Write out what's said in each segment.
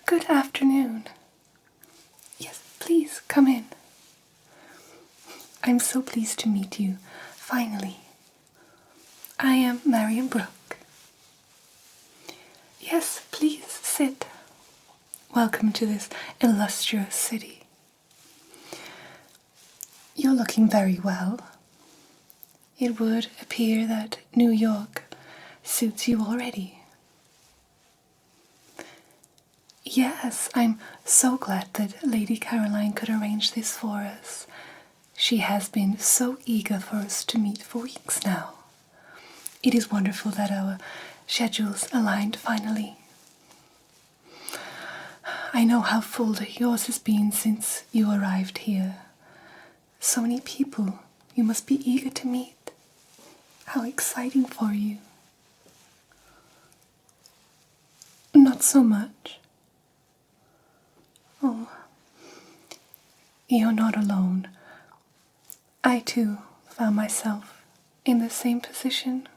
Good afternoon. Yes, please come in. I'm so pleased to meet you, finally. I am Marian Brook. Yes, please sit. Welcome to this illustrious city. You're looking very well. It would appear that New York suits you already. Yes, I'm so glad that Lady Caroline could arrange this for us. She has been so eager for us to meet for weeks now. It is wonderful that our schedules aligned finally. I know how full yours has been since you arrived here. So many people you must be eager to meet. How exciting for you. Not so much. Oh, you're not alone. I too found myself in the same position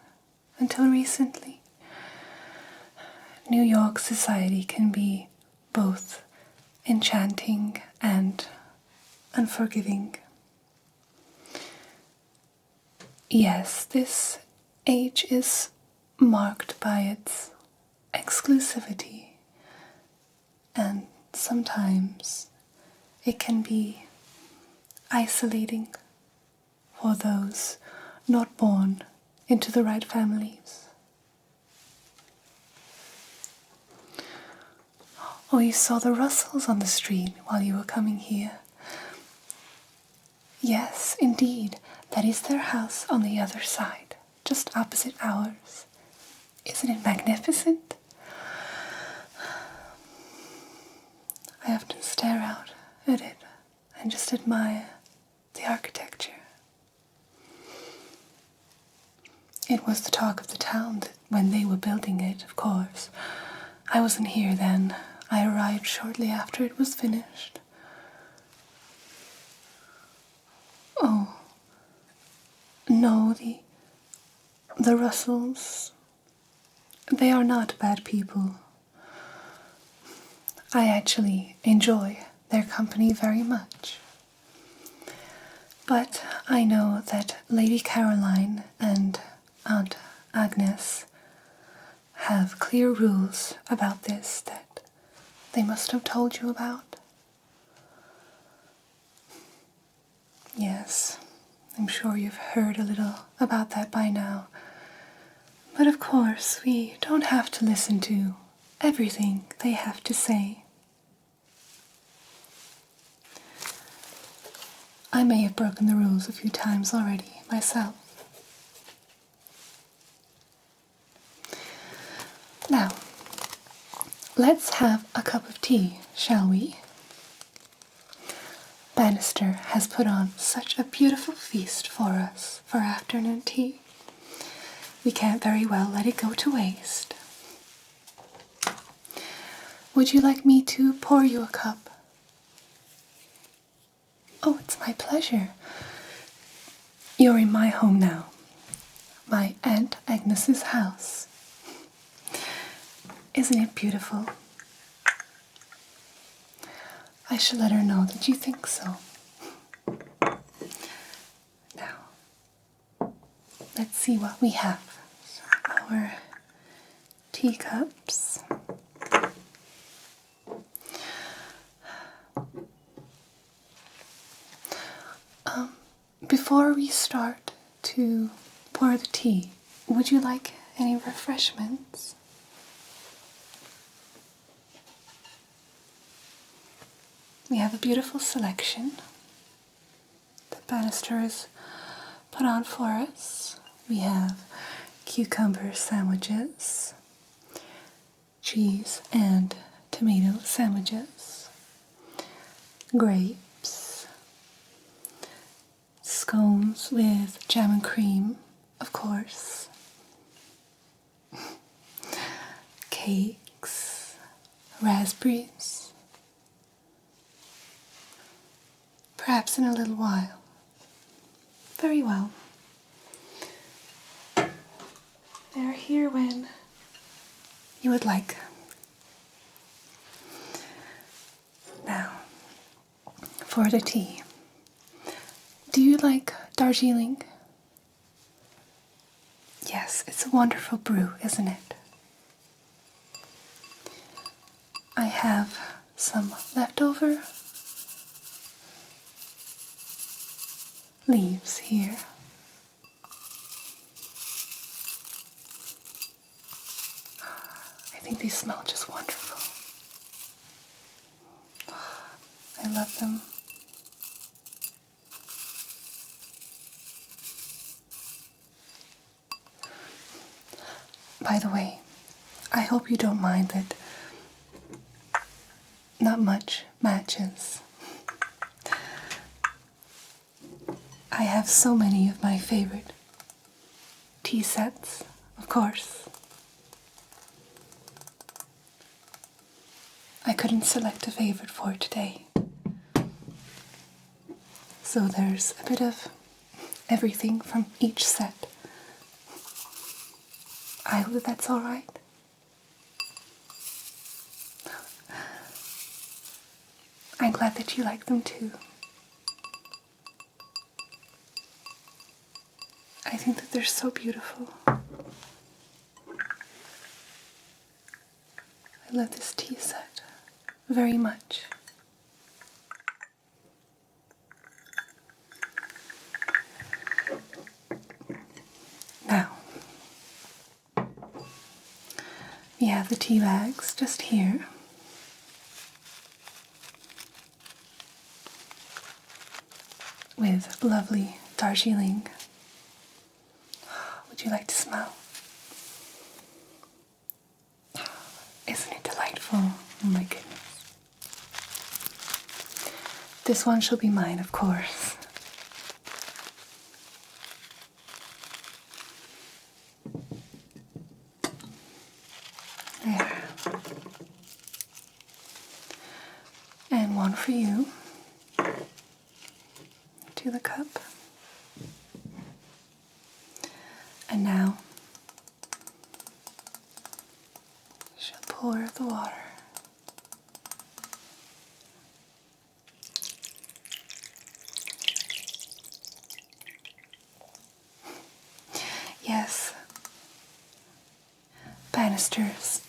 until recently. New York society can be both enchanting and unforgiving. Yes, this age is marked by its exclusivity, and sometimes it can be isolating for those not born into the right families. Oh, you saw the Russells on the street while you were coming here. Yes, indeed, that is their house on the other side, just opposite ours. Isn't it magnificent? I often stare out at it and just admire the architecture. It was the talk of the town when they were building it, of course. I wasn't here then. I arrived shortly after it was finished. Oh, no, the Russells, they are not bad people. I actually enjoy their company very much. But I know that Lady Caroline and Aunt Agnes have clear rules about this that they must have told you about. Yes, I'm sure you've heard a little about that by now. But of course, we don't have to listen to everything they have to say. I may have broken the rules a few times already myself. Now, let's have a cup of tea, shall we? Bannister has put on such a beautiful feast for us for afternoon tea. We can't very well let it go to waste. Would you like me to pour you a cup? Oh, it's my pleasure. You're in my home now, my Aunt Agnes's house. Isn't it beautiful? I shall let her know that you think so. Now, let's see what we have. Our teacups. Before we start to pour the tea, would you like any refreshments? We have a beautiful selection that Bannister has put on for us. We have cucumber sandwiches, cheese and tomato sandwiches, grapes, scones with jam and cream, of course, cakes, raspberries. Perhaps in a little while. Very well. They're here when you would like. for the tea. Do you like Darjeeling? Yes, it's a wonderful brew, isn't it? I have some leftover leaves here. I think they smell just wonderful. I love them. By the way, I hope you don't mind that not much matches. I have so many of my favorite tea sets, of course. I couldn't select a favorite for today. So there's a bit of everything from each set. I hope that that's all right. I'm glad that you like them too. I think that they're so beautiful. I love this tea set very much. Now, we have the tea bags just here. With lovely Darjeeling. Would you like to smell? Isn't it delightful? Oh my goodness. This one shall be mine, of course. There. And one for you. To the cup. And now, she'll pour the water. Yes, Bannisters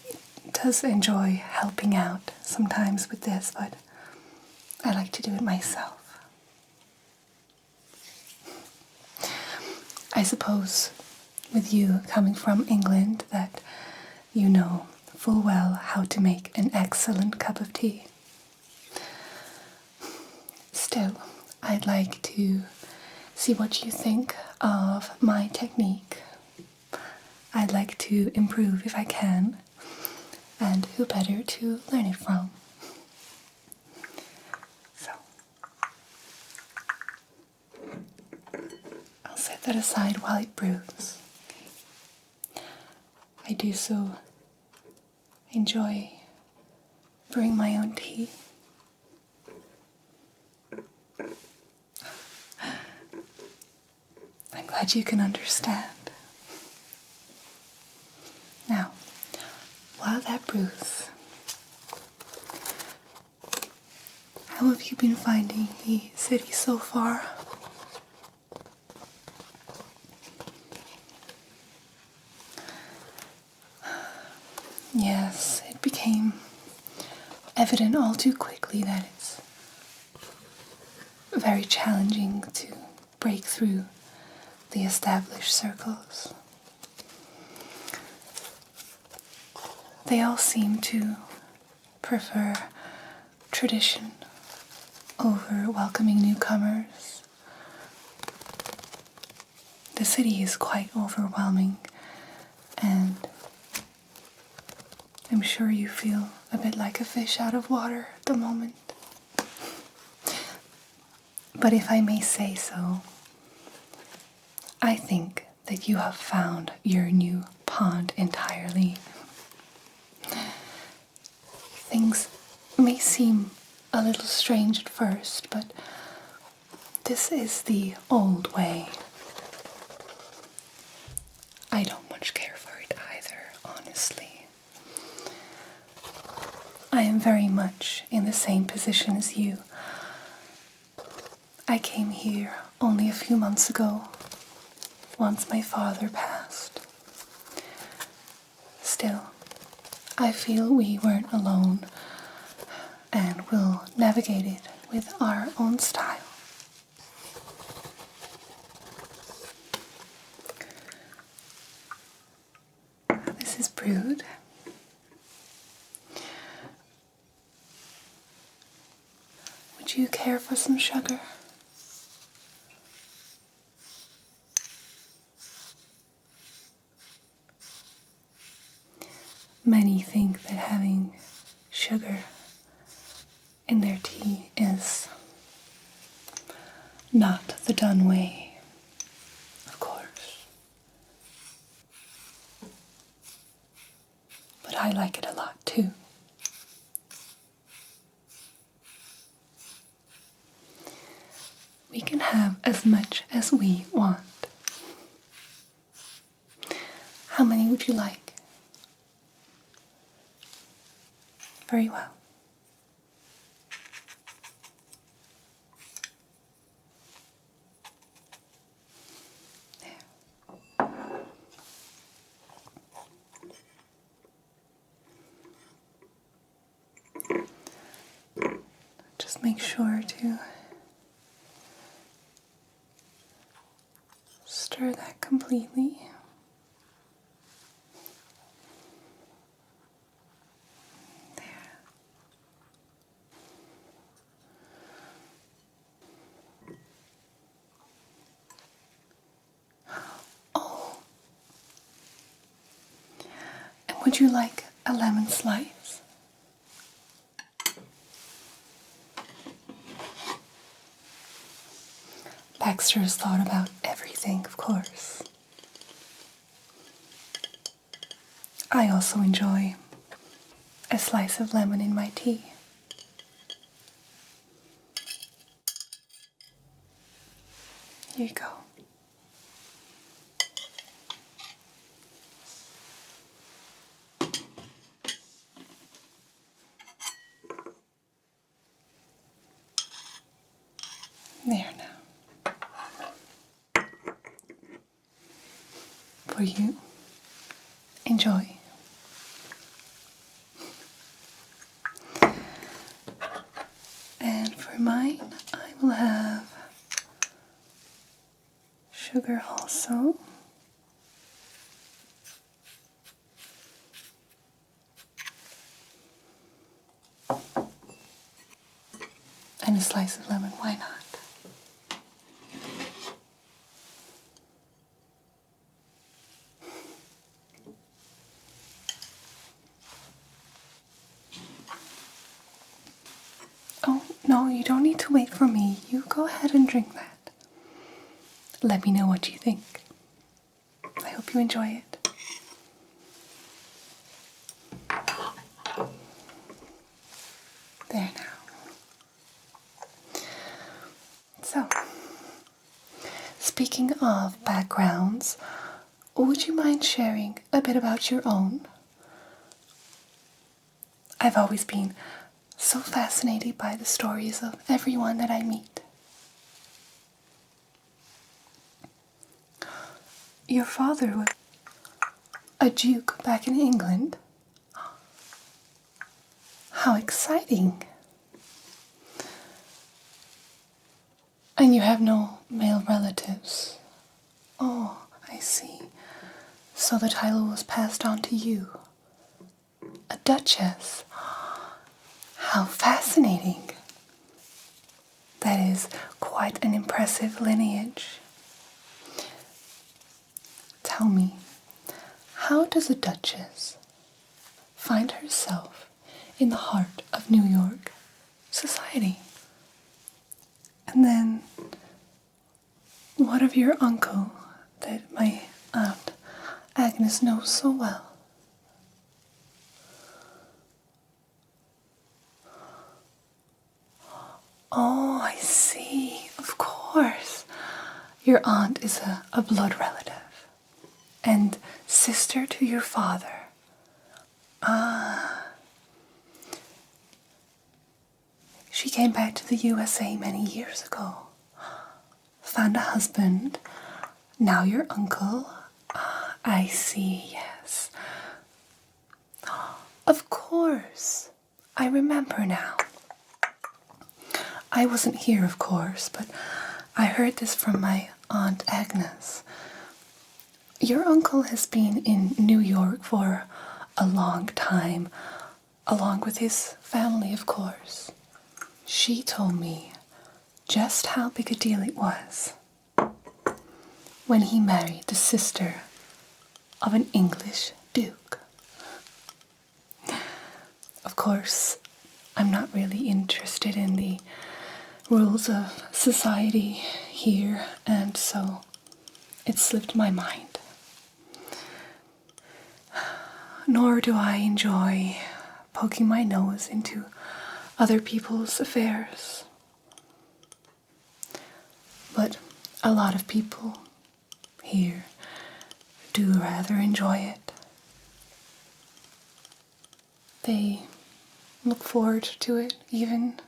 does enjoy helping out sometimes with this, but I like to do it myself. I suppose with you coming from England that you know full well how to make an excellent cup of tea. Still, I'd like to see what you think of my technique. I'd like to improve if I can, and who better to learn it from? So, I'll set that aside while it brews. I do so enjoy brewing my own tea. I'm glad you can understand. Now, while that brews, how have you been finding the city so far? Yes, it became evident all too quickly that it's very challenging to break through the established circles. They all seem to prefer tradition over welcoming newcomers. The city is quite overwhelming, and I'm sure you feel a bit like a fish out of water at the moment. But if I may say so, I think that you have found your new pond entirely. Things may seem a little strange at first, but this is the old way. I don't much care for it either, honestly. I am very much in the same position as you. I came here only a few months ago, once my father passed. Still, I feel we weren't alone, and we'll navigate it with our own style. This is brewed. Would you care for some sugar? Many think that having sugar in their tea is not the done way, of course. But I like it a lot too. We can have as much as we want. How many would you like? Very well. There. Just make sure to stir that completely. Would you like a lemon slice? Baxter has thought about everything, of course. I also enjoy a slice of lemon in my tea. Here you go. There now. For you, enjoy. And for mine, I will have sugar also. And a slice of lemon, why not? Oh, no, you don't need to wait for me. You go ahead and drink that. Let me know what you think. I hope you enjoy it. There now. So, speaking of backgrounds, would you mind sharing a bit about your own? I've always been so fascinated by the stories of everyone that I meet. Your father was a duke back in England. How exciting! And you have no male relatives. Oh, I see. So the title was passed on to you. A duchess. How fascinating. That is quite an impressive lineage. Tell me, how does a duchess find herself in the heart of New York society? And then, what of your uncle that my aunt Agnes knows so well? Oh, I see. Of course. Your aunt is a blood relative and sister to your father. Ah. She came back to the USA many years ago. found a husband. Now your uncle. I see, yes. Of course. I remember now. I wasn't here, of course, but I heard this from my Aunt Agnes. Your uncle has been in New York for a long time, along with his family, of course. She told me just how big a deal it was when he married the sister of an English duke. Of course, I'm not really interested in the rules of society here, and so it slipped my mind. Nor do I enjoy poking my nose into other people's affairs. But a lot of people here do rather enjoy it. They look forward to it even.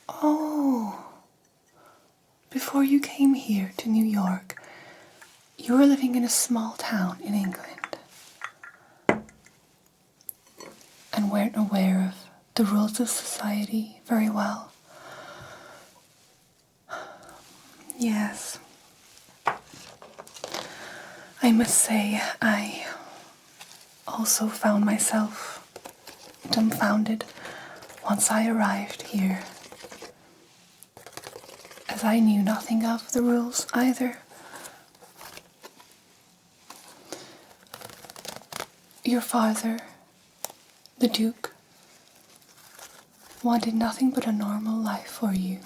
Oh, before you came here to New York, you were living in a small town in England and weren't aware of the rules of society very well. Yes. I must say, I also found myself dumbfounded once I arrived here, as I knew nothing of the rules either. Your father, the Duke, wanted nothing but a normal life for you.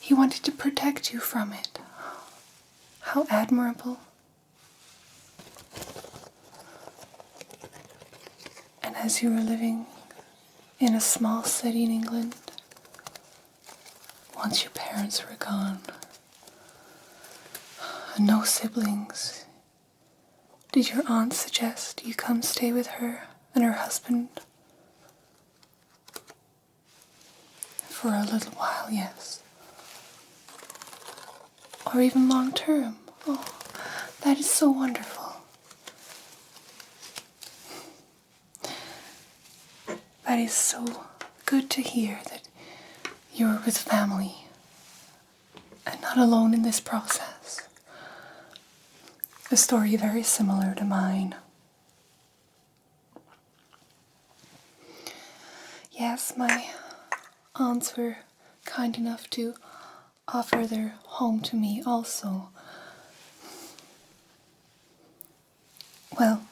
He wanted to protect you from it. How admirable. And as you were living in a small city in England, once your parents were gone, and no siblings, did your aunt suggest you come stay with her and her husband? For a little while, yes. Or even long term. Oh, that is so wonderful. That is so good to hear that you're with family and not alone in this process. A story very similar to mine. Yes, my aunts were kind enough to offer their home to me also. Well,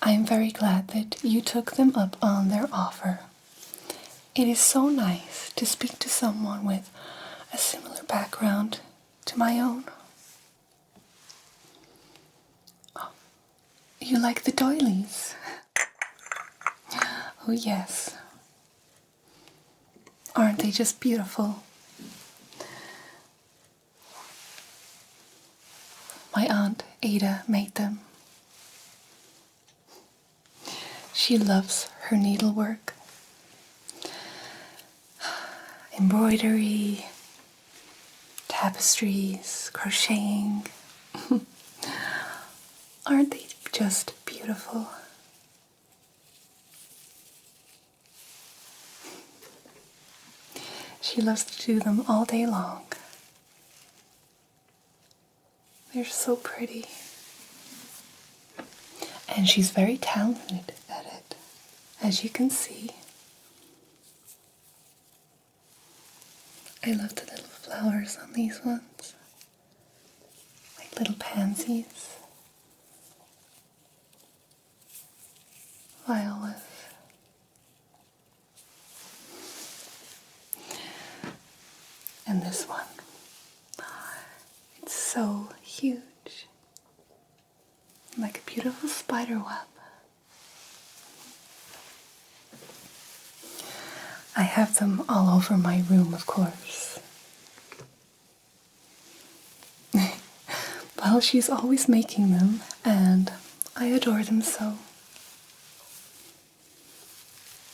I am very glad that you took them up on their offer. It is so nice to speak to someone with a similar background to my own. Oh, you like the doilies? Oh yes. Aren't they just beautiful? My Aunt Ada made them. She loves her needlework, embroidery, tapestries, crocheting. Aren't they just beautiful? She loves to do them all day long. They're so pretty. And she's very talented at it, as you can see. I love the little flowers on these ones, like little pansies, violets. And this one, it's so huge, like a beautiful spider web. I have them all over my room, of course. Well, she's always making them, and I adore them so.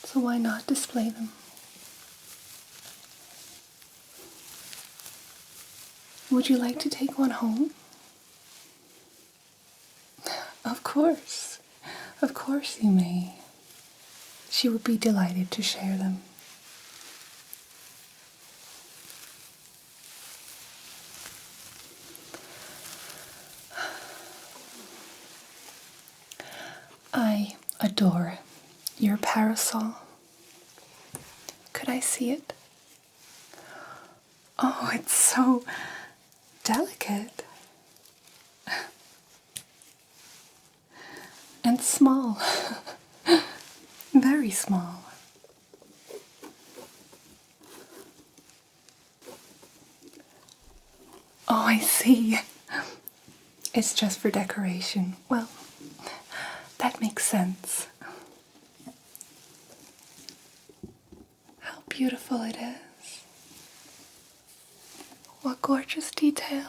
So why not display them? Would you like to take one home? Of course. Of course you may. She would be delighted to share them. I adore your parasol. Could I see it? Oh, it's so delicate. And small. Very small. Oh, I see. It's just for decoration. Well, that makes sense. How beautiful it is. What gorgeous detail.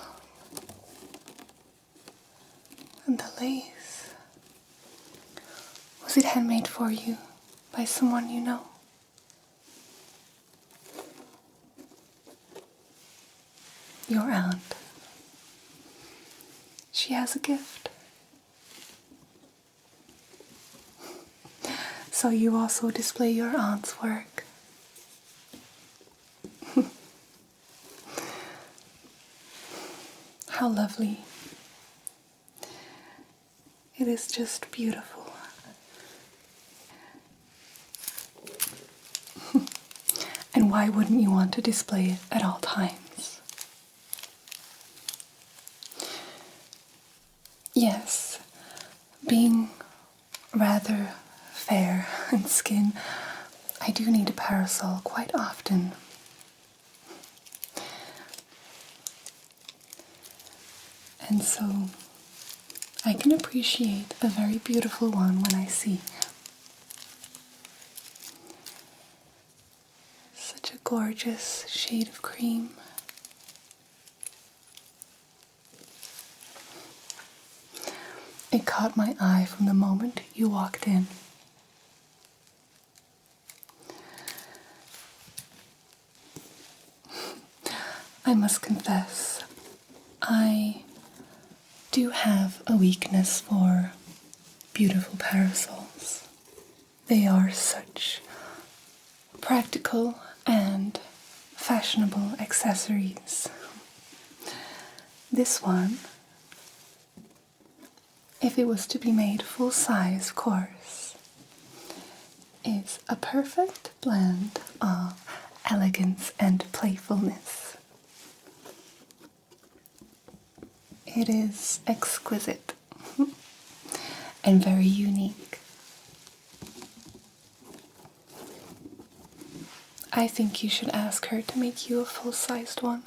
And the lace. Was it handmade for you by someone you know? Your aunt. She has a gift. So you also display your aunt's work. How lovely. It is just beautiful. And why wouldn't you want to display it at all times? Yes, being rather fair in skin, I do need a parasol quite often. And so I can appreciate a very beautiful one when I see such a gorgeous shade of cream. It caught my eye from the moment you walked in. I must confess, I do have a weakness for beautiful parasols. They are such practical and fashionable accessories. This one, if it was to be made full size, of course, is a perfect blend of elegance and playfulness. It is exquisite and very unique. I think you should ask her to make you a full-sized one.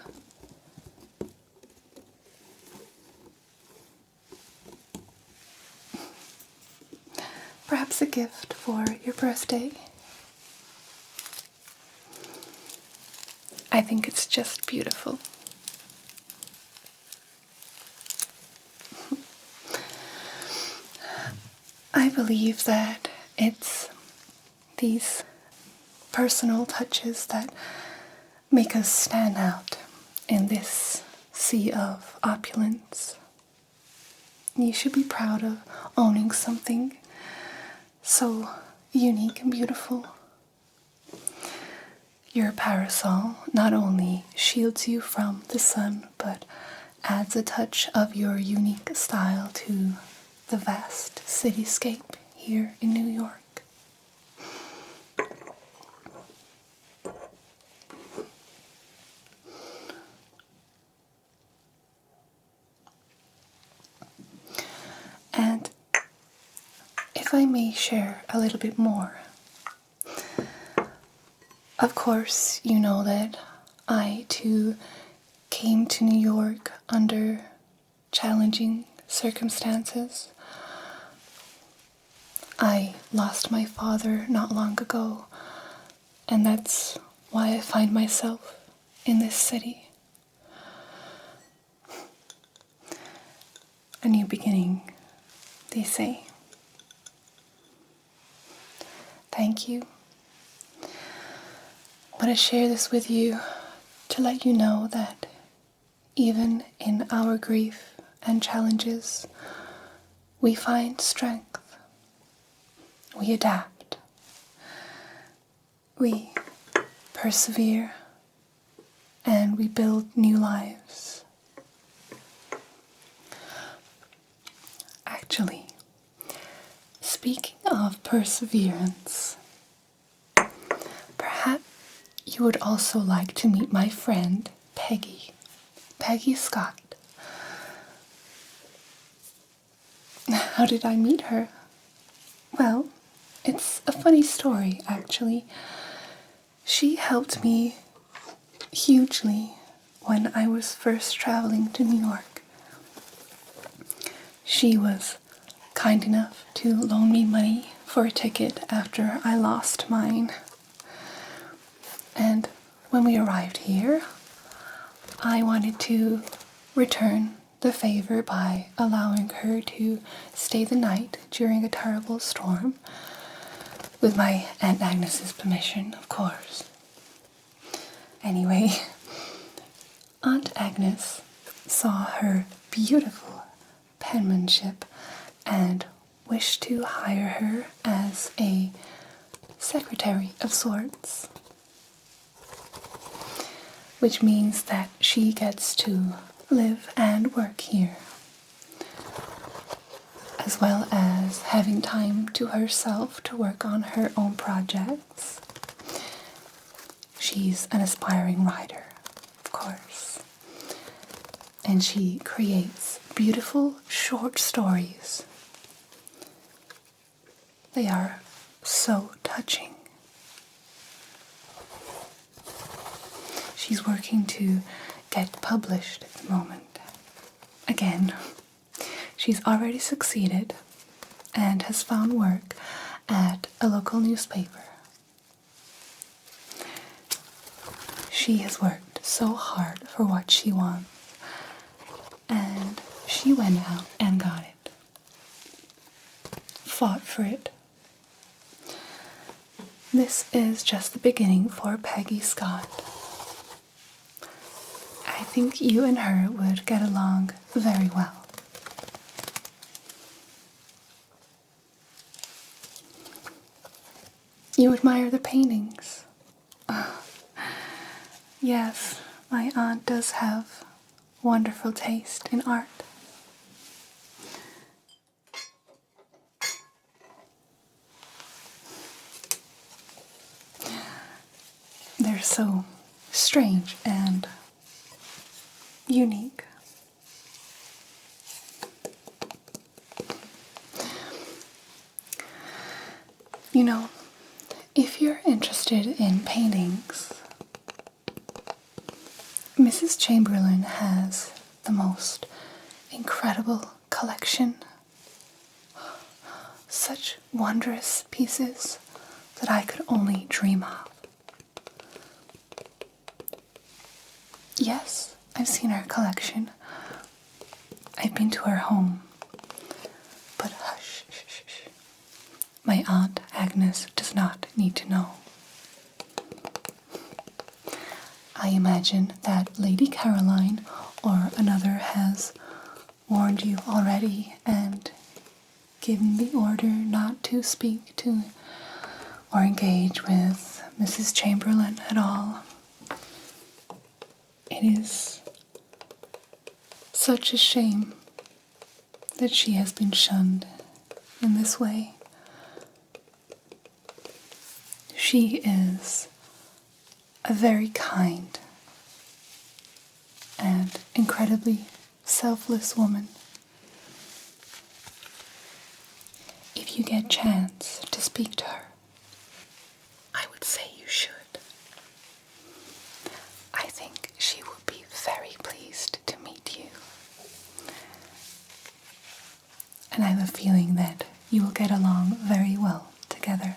Perhaps a gift for your birthday. I think it's just beautiful. I believe that it's these personal touches that make us stand out in this sea of opulence. You should be proud of owning something so unique and beautiful. Your parasol not only shields you from the sun, but adds a touch of your unique style to the vast cityscape here in New York. And if I may share a little bit more, of course, you know that I too came to New York under challenging circumstances. I lost my father not long ago, and that's why I find myself in this city. A new beginning. they say. Thank you. But I share this with you to let you know that even in our grief and challenges, we find strength. We adapt. We persevere. And we build new lives. Actually, speaking of perseverance, perhaps you would also like to meet my friend, Peggy Scott. How did I meet her? Well, it's a funny story, actually. She helped me hugely when I was first traveling to New York. She was kind enough to loan me money for a ticket after I lost mine. And when we arrived here, I wanted to return the favor by allowing her to stay the night during a terrible storm, with my Aunt Agnes's permission, of course. Anyway, Aunt Agnes saw her beautiful penmanship and wished to hire her as a secretary of sorts, which means that she gets to live and work here, as well as having time to herself to work on her own projects. She's an aspiring writer, of course, and she creates beautiful short stories. They are so touching. She's working to get published at the moment. Again, she's already succeeded and has found work at a local newspaper. She has worked so hard for what she wants, and she went out and got it. Fought for it. This is just the beginning for Peggy Scott. I think you and her would get along very well. You admire the paintings. Yes, my aunt does have wonderful taste in art. They're so strange and unique. You know, if you're interested in paintings, Mrs. Chamberlain has the most incredible collection. Such wondrous pieces that I could only dream of. Yes, I've seen her collection. I've been to her home. But hush, shh, shh, shh. My Aunt Agnes does not need to know. I imagine that Lady Caroline or another has warned you already and given the order not to speak to or engage with Mrs. Chamberlain at all. It is such a shame that she has been shunned in this way. She is a very kind and incredibly selfless woman. If you get a chance to speak to her, I would say you should. I think she would be very pleased to meet you. And I have a feeling that you will get along very well together.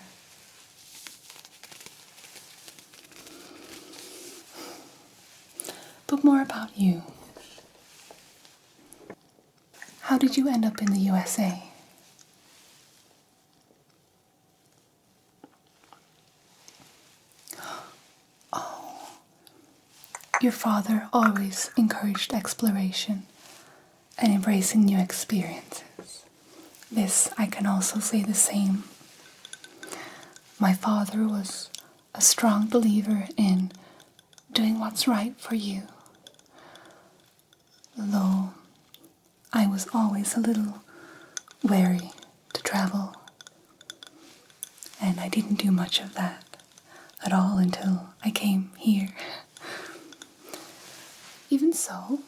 But more about you. How did you end up in the USA? Your father always encouraged exploration and embracing new experiences. This, I can also say the same. My father was a strong believer in doing what's right for you, though I was always a little wary to travel, and I didn't do much of that at all until I came here. Even so,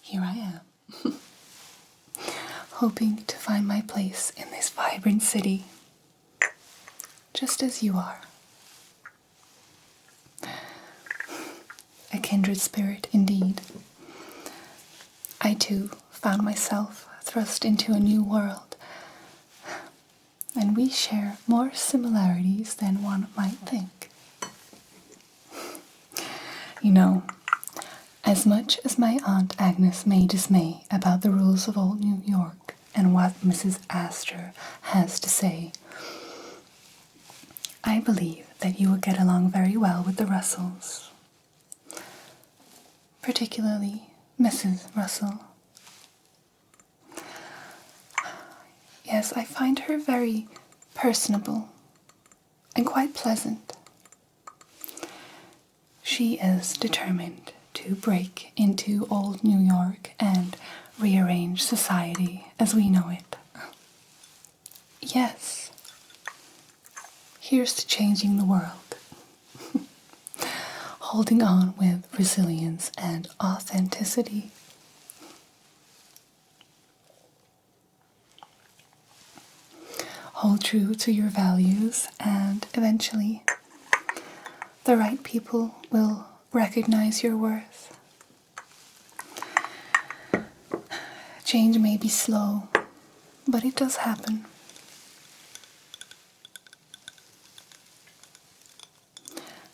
here I am, hoping to find my place in this vibrant city, just as you are. A kindred spirit indeed. I too found myself thrust into a new world, and we share more similarities than one might think. You know, as much as my Aunt Agnes may dismay about the rules of old New York and what Mrs. Astor has to say, I believe that you will get along very well with the Russells, particularly Mrs. Russell. Yes, I find her very personable and quite pleasant. She is determined to break into old New York and rearrange society as we know it. Yes, here's to changing the world, holding on with resilience and authenticity. Hold true to your values, and eventually the right people will recognize your worth. Change may be slow, but it does happen.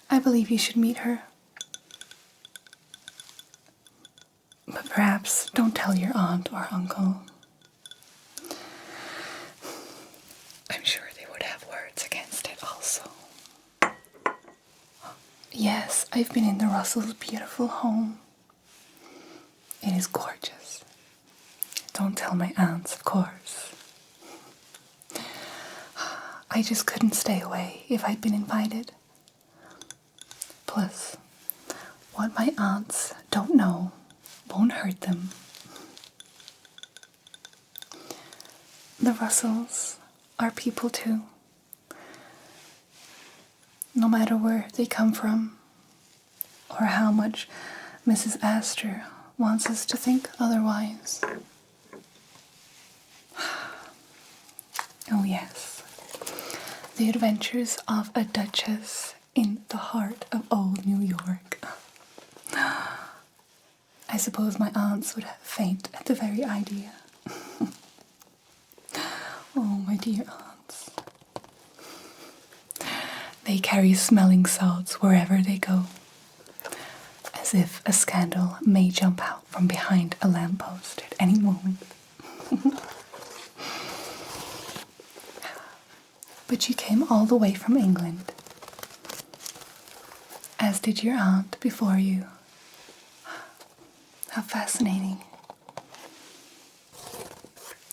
I believe you should meet her. But perhaps don't tell your aunt or uncle. I'm sure they would have words against it also. Yes, I've been in the Russells' beautiful home. It is gorgeous. Don't tell my aunts, of course. I just couldn't stay away if I'd been invited. Plus, what my aunts don't know won't hurt them. The Russells are people too. No matter where they come from, or how much Mrs. Astor wants us to think otherwise. Oh yes, the adventures of a duchess in the heart of old New York. I suppose my aunts would faint at the very idea. Oh, my dear aunts. They carry smelling salts wherever they go, as if a scandal may jump out from behind a lamppost at any moment. But you came all the way from England, as did your aunt before you. How fascinating.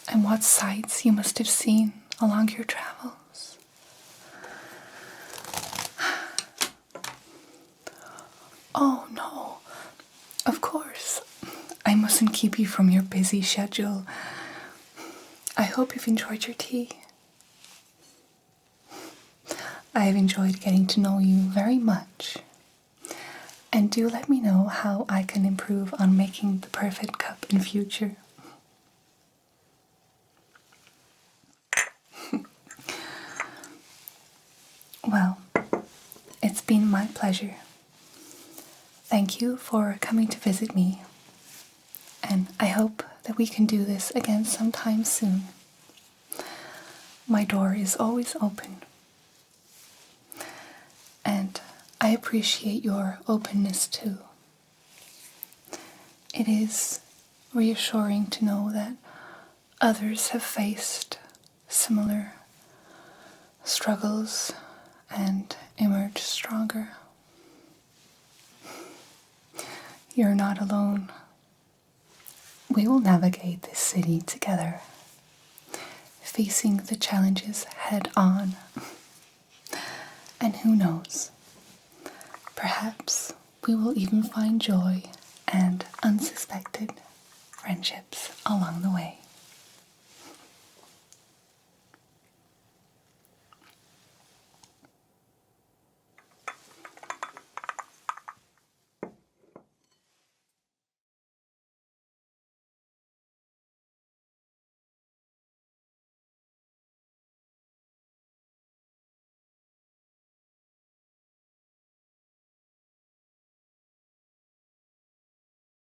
And what sights you must have seen along your travels. Oh no, of course. I mustn't keep you from your busy schedule. I hope you've enjoyed your tea. I have enjoyed getting to know you very much. And do let me know how I can improve on making the perfect cup in future. Well, it's been my pleasure. Thank you for coming to visit me, and I hope that we can do this again sometime soon. My door is always open, and I appreciate your openness too. It is reassuring to know that others have faced similar struggles and emerged stronger. you're not alone. We will navigate this city together, facing the challenges head on. And who knows, perhaps we will even find joy and unsuspected friendships along the way.